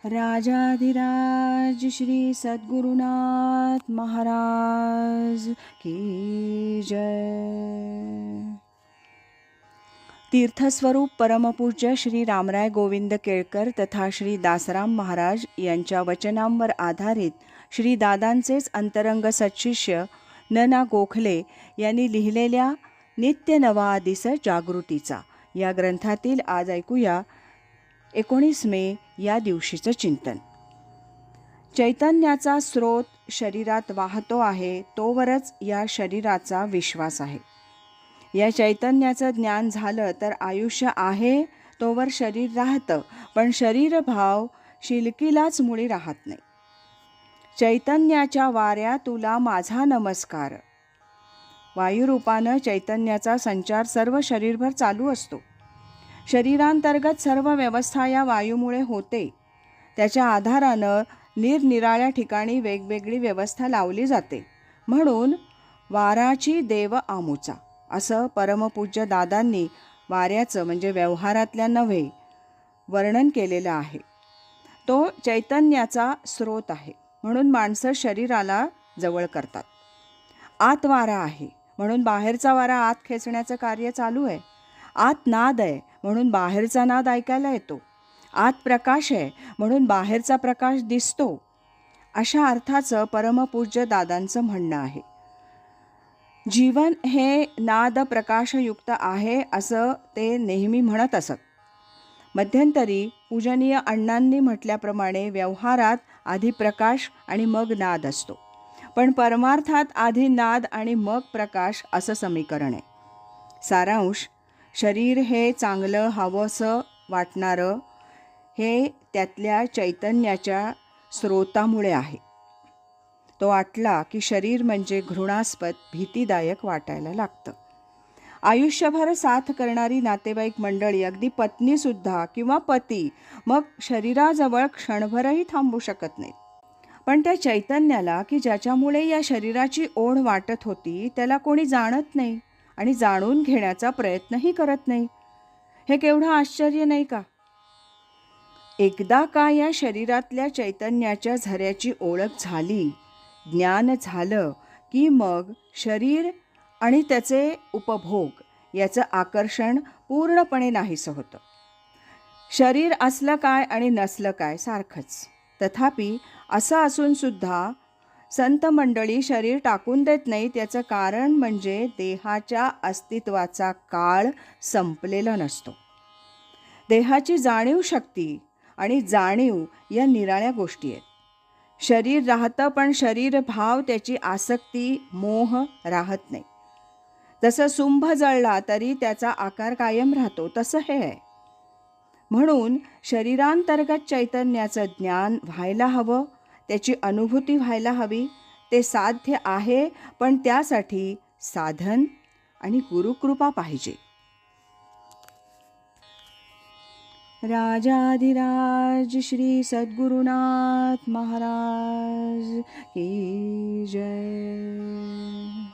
राजाधिराज श्री सद्गुरुनाथ महाराज की जय. तीर्थस्वरूप परमपूज्य श्री रामराय गोविंद केळकर तथा श्री दासराम महाराज यांच्या वचनांवर आधारित श्री दादांचेच अंतरंग सत्शिष्य न. गोखले यांनी लिहिलेल्या नित्य नवा दिस जागृतीचा या ग्रंथातील आज ऐकूया 19 मे या दिवशीचं चिंतन. चैतन्याचा स्रोत शरीरात वाहतो आहे तोवरच या शरीराचा विश्वास आहे. या चैतन्याचं ज्ञान झालं तर आयुष्य आहे तोवर शरीर राहतं, पण शरीरभाव शिलकीलाच मुळी राहत नाही. चैतन्याच्या वाऱ्या तुला माझा नमस्कार. वायुरूपानं चैतन्याचा संचार सर्व शरीरभर चालू असतो. शरीरांतर्गत सर्व व्यवस्था या वायूमुळे होते. त्याच्या आधारानं निरनिराळ्या ठिकाणी वेगवेगळी व्यवस्था लावली जाते. म्हणून वाराची देव आमुचा असं परमपूज्य दादांनी वाऱ्याचं म्हणजे व्यवहारातल्या नव्हे वर्णन केलेलं आहे. तो चैतन्याचा स्रोत आहे म्हणून माणसं शरीराला जवळ करतात. आत वारा आहे म्हणून बाहेरचा वारा आत खेचण्याचं कार्य चालू आहे. आत नाद आहे म्हणून बाहेरचा नाद ऐकायला येतो. आत प्रकाश आहे म्हणून बाहेरचा प्रकाश दिसतो. अशा अर्थाचं परमपूज्य दादांचं म्हणणं आहे. जीवन हे नाद प्रकाशयुक्त आहे असं ते नेहमी म्हणत असत. मध्यंतरी पूजनीय अण्णांनी म्हटल्याप्रमाणे व्यवहारात आधी प्रकाश आणि मग नाद असतो, पण परमार्थात आधी नाद आणि मग प्रकाश असं समीकरण आहे. सारांश: शरीर हे चांगलं हवंसं वाटणारं हे त्यातल्या चैतन्याच्या स्रोतामुळे आहे. तो आटला की शरीर म्हणजे घृणास्पद भीतीदायक वाटायला लागतं. आयुष्यभर साथ करणारी नातेवाईक मंडळी, अगदी पत्नीसुद्धा किंवा पती, मग शरीराजवळ क्षणभरही थांबू शकत नाहीत. पण त्या चैतन्याला की ज्याच्यामुळे या शरीराची ओढ वाटत होती त्याला कोणी जाणत नाही आणि जाणून घेण्याचा प्रयत्नही करत नाही. हे केवढं आश्चर्य नाही का? एकदा का या शरीरातल्या चैतन्याच्या झऱ्याची ओळख झाली, ज्ञान झालं की मग शरीर आणि त्याचे उपभोग याचं आकर्षण पूर्णपणे नाहीसं होतं. शरीर असलं काय आणि नसलं काय सारखंच. तथापि असं असूनसुद्धा संत मंडळी शरीर टाकून देत नाहीत. याचं कारण म्हणजे देहाच्या अस्तित्वाचा काळ संपलेला नसतो. देहाची जाणीव शक्ती आणि जाणीव या निराळ्या गोष्टी आहेत. शरीर राहतं पण शरीरभाव, त्याची आसक्ती, मोह राहत नाही. जसं सुंभ जळला तरी त्याचा आकार कायम राहतो तसं हे आहे. म्हणून शरीरांतर्गत चैतन्याचं ज्ञान व्हायला हवं, त्याची अनुभूती व्हायला हवी. ते साध्य आहे, पण त्यासाठी साधन आणि गुरुकृपा पाहिजे. राजाधिराज श्री सद्गुरुनाथ महाराज की जय.